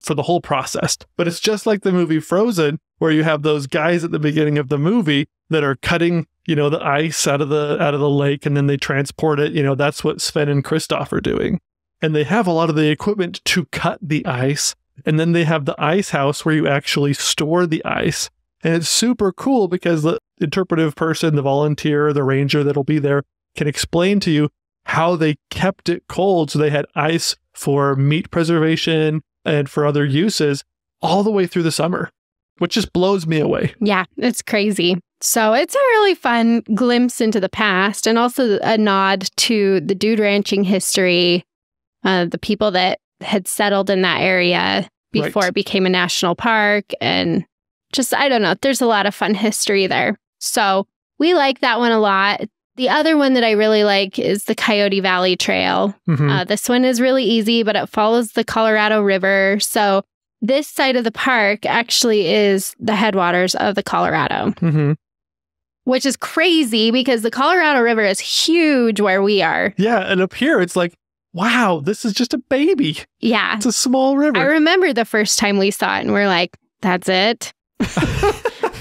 for the whole process. But it's just like the movie Frozen, where you have those guys at the beginning of the movie that are cutting, the ice out of the lake, and then they transport it. That's what Sven and Kristoff are doing. And they have a lot of the equipment to cut the ice. And then they have the ice house where you actually store the ice. And it's super cool because the interpretive person, the volunteer, the ranger that'll be there can explain to you how they kept it cold. So they had ice for meat preservation and for other uses all the way through the summer, which just blows me away. Yeah, it's crazy. So it's a really fun glimpse into the past, and also a nod to the dude ranching history, the people that had settled in that area before it became a national park. And just, I don't know, there's a lot of fun history there. So we like that one a lot. The other one that I really like is the Coyote Valley Trail. This one is really easy, but it follows the Colorado River. So this side of the park actually is the headwaters of the Colorado, which is crazy because the Colorado River is huge where we are. Yeah, and up here it's like, wow, this is just a baby. Yeah. It's a small river. I remember the first time we saw it and we're like, that's it.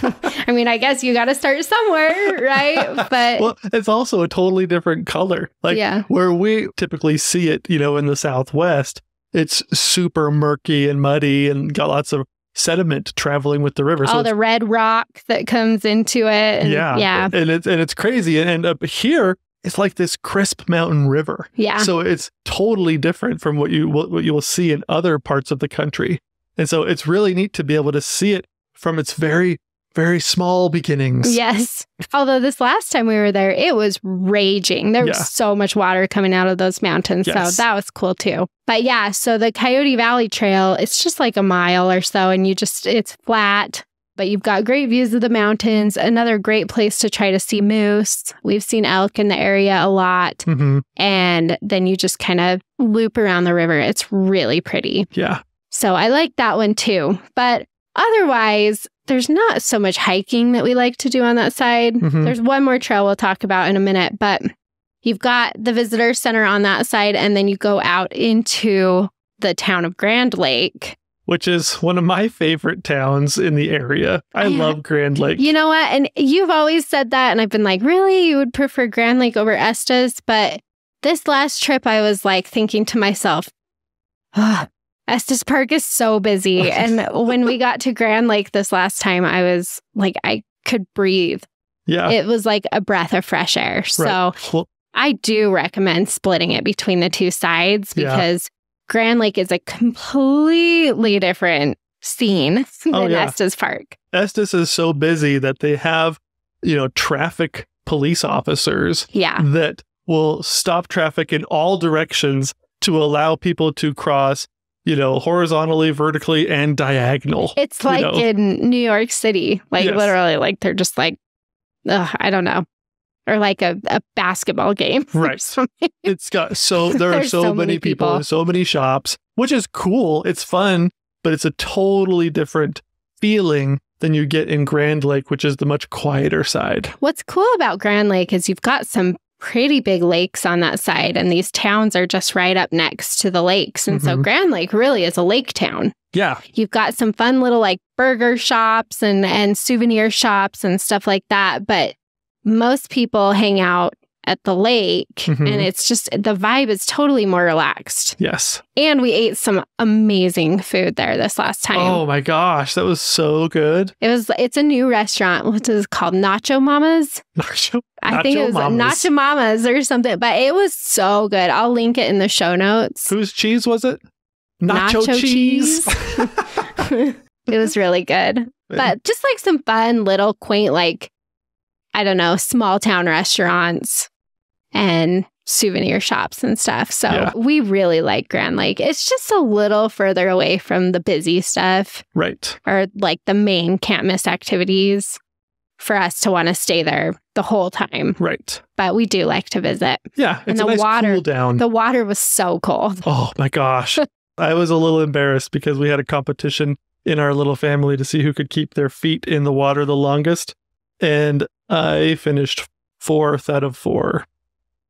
I mean, I guess you got to start somewhere, right? But well, it's also a totally different color. Like where we typically see it, in the Southwest, it's super murky and muddy and got lots of sediment traveling with the river. All the red rock that comes into it. And, yeah. And it's crazy. And up here, it's like this crisp mountain river. Yeah. So it's totally different from what you will see in other parts of the country. And so it's really neat to be able to see it from its very, very small beginnings. Yes. Although this last time we were there, it was raging. There was so much water coming out of those mountains. Yes. So that was cool too. But yeah, so the Coyote Valley Trail, it's just like a mile or so, and it's flat, but you've got great views of the mountains. Another great place to try to see moose. We've seen elk in the area a lot. And then you just kind of loop around the river. It's really pretty. Yeah. So I like that one too. But otherwise, there's not so much hiking that we like to do on that side. There's one more trail we'll talk about in a minute, but you've got the visitor center on that side, and then you go out into the town of Grand Lake, which is one of my favorite towns in the area. I love Grand Lake. You know what? And you've always said that, and I've been like, really? You would prefer Grand Lake over Estes? But this last trip, I was like thinking to myself, Estes Park is so busy. And when we got to Grand Lake this last time, I was like, I could breathe. Yeah. It was like a breath of fresh air. So I do recommend splitting it between the two sides, because Grand Lake is a completely different scene than Estes Park. Estes is so busy that they have, traffic police officers that will stop traffic in all directions to allow people to cross horizontally, vertically, and diagonal. It's like in New York City, literally, like they're just like, I don't know, or like a basketball game. Right. It's got there are so many people and so many shops, which is cool. It's fun, but it's a totally different feeling than you get in Grand Lake, which is the much quieter side. What's cool about Grand Lake is you've got some pretty big lakes on that side, and these towns are just right up next to the lakes. And so Grand Lake really is a lake town. Yeah. You've got some fun little like burger shops and souvenir shops and stuff like that. But most people hang out at the lake, and it's just, the vibe is totally more relaxed. Yes. And we ate some amazing food there this last time. Oh my gosh, that was so good. It's a new restaurant, which is called Nacho Mamas. I think it was Nacho Mamas or something, but it was so good. I'll link it in the show notes. Whose cheese was it? Nacho cheese. It was really good. But just like some fun little quaint, like, I don't know, small town restaurants and souvenir shops and stuff. So we really like Grand Lake. It's just a little further away from the busy stuff. Right. Or like the main can't miss activities. for us to want to stay there the whole time. Right. But we do like to visit. Yeah. It's and a nice cool down. The water was so cold. Oh my gosh. I was a little embarrassed because we had a competition in our little family to see who could keep their feet in the water the longest. And I finished 4th out of 4.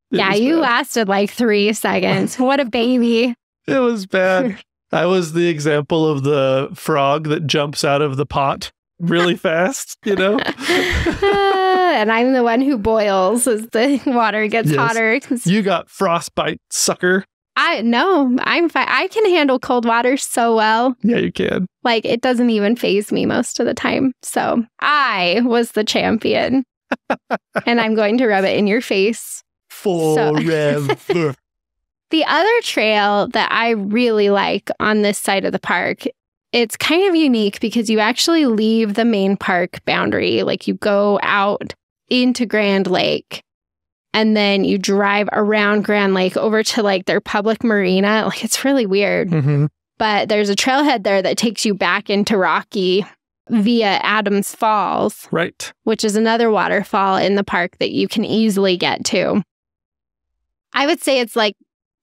You lasted like 3 seconds. What a baby. It was bad. I was the example of the frog that jumps out of the pot really fast, and I'm the one who boils as the water gets hotter. You got frostbite, sucker. No, I'm fine. I can handle cold water so well. Yeah, you can. Like, it doesn't even faze me most of the time. So I was the champion. And I'm going to rub it in your face. Forever. The other trail that I really like on this side of the park, it's kind of unique because you actually leave the main park boundary. Like, you go out into Grand Lake and then you drive around Grand Lake over to like their public marina. Like, it's really weird. Mm-hmm. But there's a trailhead there that takes you back into Rocky via Adams Falls. Right. Which is another waterfall in the park that you can easily get to. I would say it's like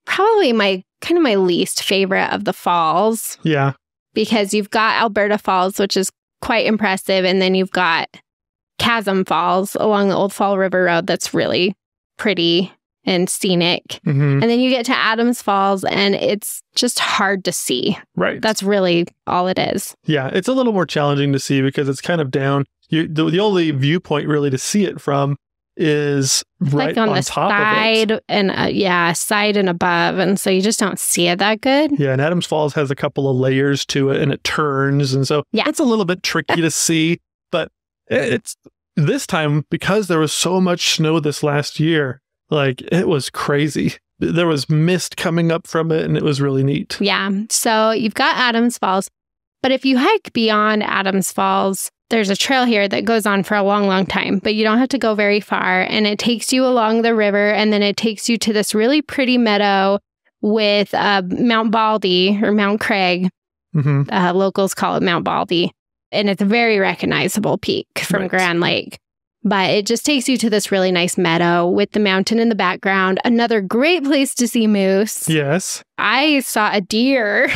probably my least favorite of the falls. Yeah. Because you've got Alberta Falls, which is quite impressive. And then you've got Chasm Falls along the Old Fall River Road. That's really pretty and scenic. Mm-hmm. And then you get to Adams Falls and it's just hard to see. Right. That's really all it is. Yeah. It's a little more challenging to see because it's kind of down. The only viewpoint really to see it from is right like on the top side of it. And side and above. And so you just don't see it that good. Yeah. And Adams Falls has a couple of layers to it and it turns. And so it's a little bit tricky to see. But it's this time, because there was so much snow this last year, like it was crazy. There was mist coming up from it and it was really neat. Yeah. So you've got Adams Falls. But if you hike beyond Adams Falls, there's a trail here that goes on for a long, long time, but you don't have to go very far. And it takes you along the river and then it takes you to this really pretty meadow with Mount Baldy or Mount Craig. Mm-hmm. Locals call it Mount Baldy. And it's a very recognizable peak from Grand Lake. But it just takes you to this really nice meadow with the mountain in the background. Another great place to see moose. Yes. I saw a deer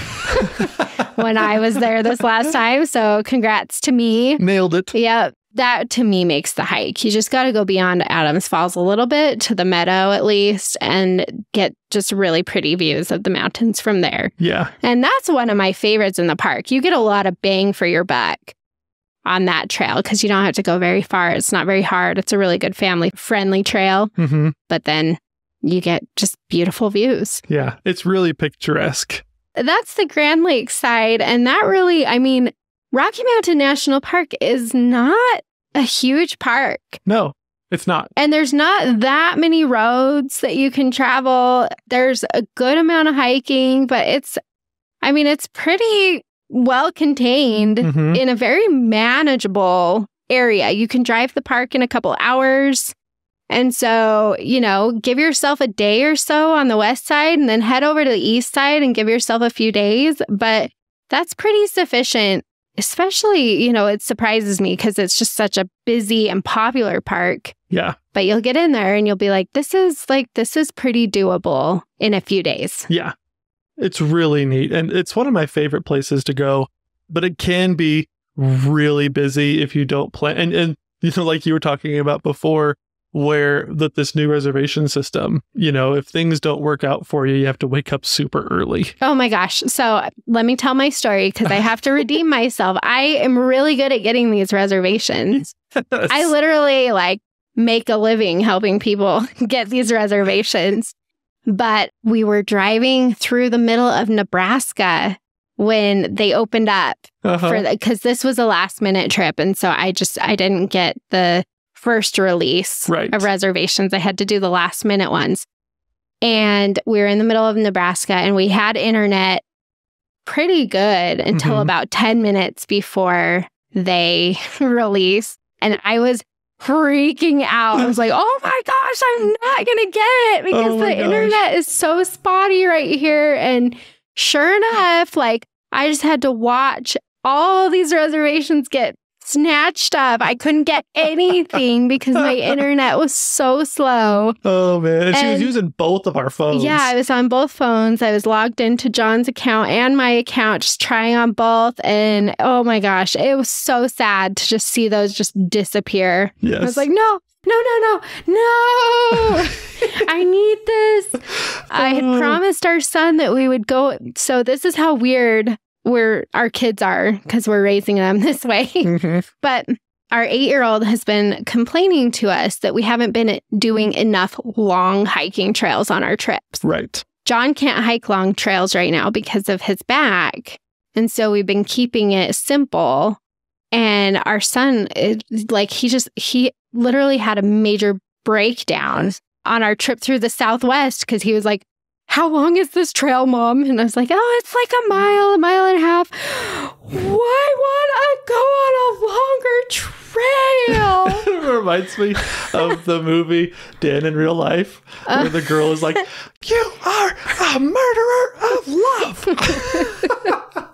when I was there this last time. So congrats to me. Nailed it. Yeah. That to me makes the hike. You just got to go beyond Adams Falls a little bit to the meadow at least and get just really pretty views of the mountains from there. Yeah. And that's one of my favorites in the park. You get a lot of bang for your buck on that trail because you don't have to go very far. It's not very hard. It's a really good family-friendly trail. Mm-hmm. But then you get just beautiful views. Yeah, it's really picturesque. That's the Grand Lake side. And that really, Rocky Mountain National Park is not a huge park. No, it's not. And there's not that many roads that you can travel. There's a good amount of hiking, but it's pretty well contained in a very manageable area. You can drive the park in a couple hours. And so, give yourself a day or so on the west side and then head over to the east side and give yourself a few days. But that's pretty sufficient, especially, it surprises me because it's just such a busy and popular park. Yeah. But you'll get in there and you'll be like, this is pretty doable in a few days. Yeah. It's really neat. And it's one of my favorite places to go, but it can be really busy if you don't plan. And like you were talking about before, where this new reservation system, if things don't work out for you, you have to wake up super early. Oh my gosh. So let me tell my story because I have to redeem myself. I am really good at getting these reservations. Yes. I literally make a living helping people get these reservations. But we were driving through the middle of Nebraska when they opened up because this was a last minute trip. And so I didn't get the first release of reservations. I had to do the last minute ones. And we were in the middle of Nebraska and we had internet pretty good until about 10 minutes before they released. And I was freaking out. I was like, oh my gosh, I'm not going to get it because the internet is so spotty right here. And sure enough, I just had to watch all these reservations get snatched up. I couldn't get anything because my internet was so slow. Oh, man. And she was using both of our phones. Yeah, I was on both phones. I was logged into John's account and my account, just trying on both. And oh my gosh, it was so sad to just see those just disappear. Yes. I was like, no. I need this. I had promised our son that we would go. So this is how weird our kids are, because we're raising them this way. But our 8-year-old has been complaining to us that we haven't been doing enough long hiking trails on our trips. Right. John can't hike long trails right now because of his back. And so we've been keeping it simple. And our son, he literally had a major breakdown on our trip through the Southwest because he was like, how long is this trail, Mom? And I was like, oh, it's like a mile and a half. Why want to go on a longer trail? It reminds me of the movie Dan in Real Life, where the girl is like, you are a murderer of love.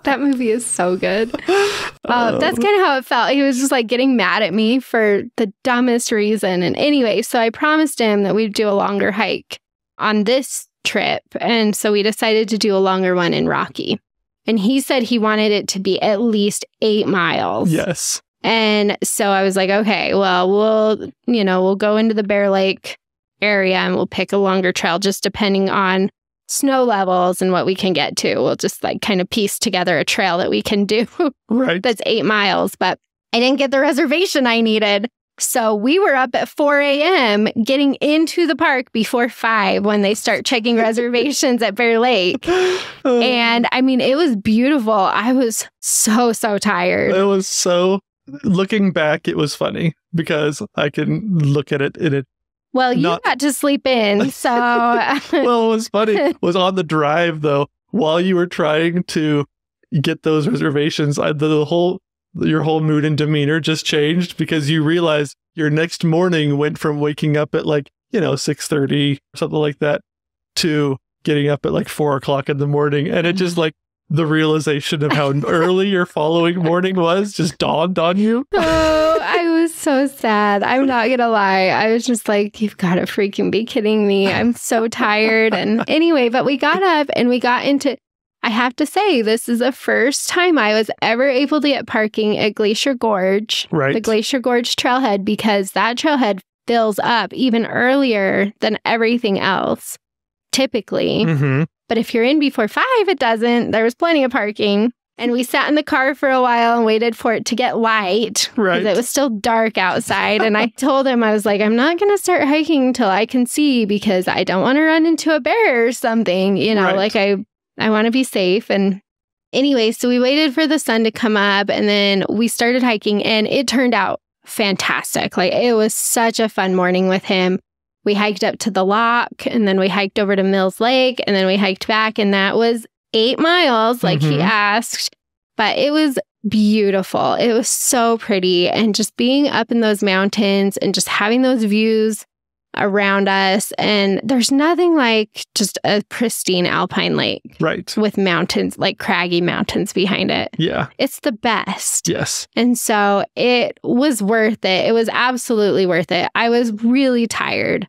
That movie is so good. That's kind of how it felt. He was just like getting mad at me for the dumbest reason. And anyway, so I promised him that we'd do a longer hike on this trip. And so we decided to do a longer one in Rocky. And he said he wanted it to be at least 8 miles. Yes. And so I was like, okay, well, we'll go into the Bear Lake area and we'll pick a longer trail just depending on snow levels and what we can get to. We'll just like kind of piece together a trail that we can do. Right. That's 8 miles. But I didn't get the reservation I needed. So we were up at 4 a.m. getting into the park before 5 when they start checking reservations at Bear Lake. And I mean, it was beautiful. I was so tired. It was so, looking back, it was funny because I can look at it in it. Well, you got to sleep in, so. Well, it was funny. It was on the drive, though, while you were trying to get those reservations, your whole mood and demeanor just changed because you realized your next morning went from waking up at 6:30 or something like that to getting up at 4 o'clock in the morning. And it just the realization of how early your following morning was just dawned on you. Oh, I was so sad. I'm not going to lie. I was just like, you've got to freaking be kidding me. I'm so tired. And anyway, but we got up and we got into, I have to say, this is the first time I was ever able to get parking at Glacier Gorge, right. The Glacier Gorge trailhead, because that trailhead fills up even earlier than everything else, typically. Mm-hmm. But if you're in before 5, it doesn't. There was plenty of parking. And we sat in the car for a while and waited for it to get light. Right. Because it was still dark outside. And I told him, I was like, I'm not going to start hiking until I can see because I don't want to run into a bear or something. Right. I want to be safe. And anyway, so we waited for the sun to come up and then we started hiking and it turned out fantastic. It was such a fun morning with him. We hiked up to the lock and then we hiked over to Mills Lake and then we hiked back and that was 8 miles like he asked. But it was beautiful. It was so pretty. And just being up in those mountains and just having those views around us. And there's nothing like just a pristine alpine lake. Right. With mountains, craggy mountains behind it. Yeah. It's the best. Yes. And so it was worth it. It was absolutely worth it. I was really tired,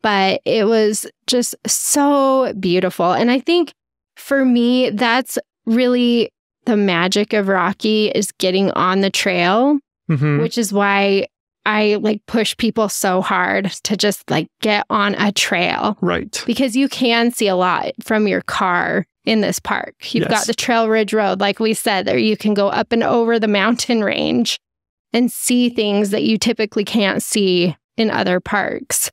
but it was just so beautiful. And I think for me, that's really the magic of Rocky is getting on the trail, which is why I push people so hard to just get on a trail. Right. Because you can see a lot from your car in this park. You've got the Trail Ridge Road, like we said, there you can go up and over the mountain range and see things that you typically can't see in other parks.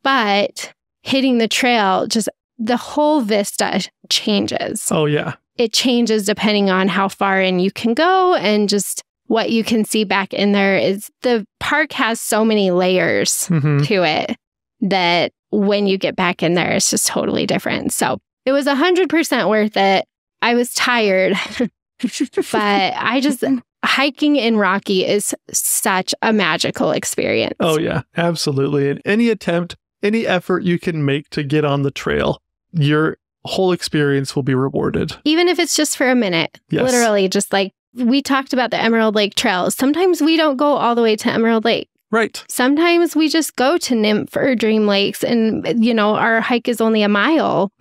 But hitting the trail, just the whole vista changes. Oh, yeah. It changes depending on how far in you can go and just what you can see back in there. Is the park has so many layers to it that when you get back in there, it's just totally different. So it was 100% worth it. I was tired, but hiking in Rocky is such a magical experience. Oh, yeah, absolutely. And any effort you can make to get on the trail, your whole experience will be rewarded. Even if it's just for a minute, literally just we talked about the Emerald Lake trails. Sometimes we don't go all the way to Emerald Lake. Right. Sometimes we just go to Nymph or Dream Lakes and, our hike is only a mile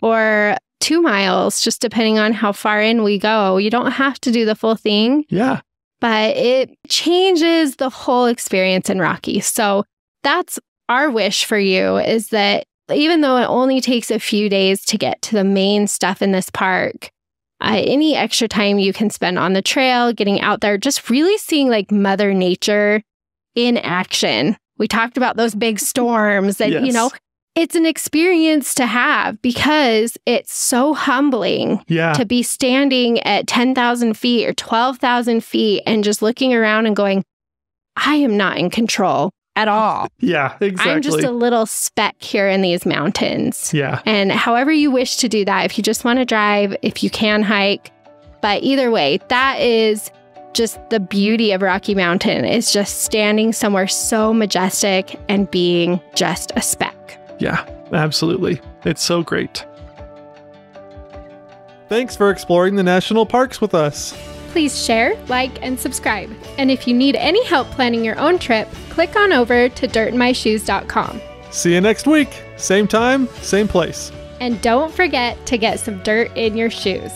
or 2 miles, just depending on how far in we go. You don't have to do the full thing. Yeah. But it changes the whole experience in Rockies. So that's our wish for you, is that even though it only takes a few days to get to the main stuff in this park, any extra time you can spend on the trail, getting out there, just really seeing like Mother Nature in action. We talked about those big storms and, it's an experience to have because it's so humbling to be standing at 10,000 feet or 12,000 feet and just looking around and going, I am not in control at all. Yeah, exactly. I'm just a little speck here in these mountains. Yeah. And however you wish to do that, if you just want to drive, if you can hike, but either way, that is just the beauty of Rocky Mountain, is just standing somewhere so majestic and being just a speck. Yeah, absolutely. It's so great. Thanks for exploring the national parks with us. Please share, like, and subscribe. And if you need any help planning your own trip, click on over to dirtmyshoes.com. See you next week. Same time, same place. And don't forget to get some dirt in your shoes.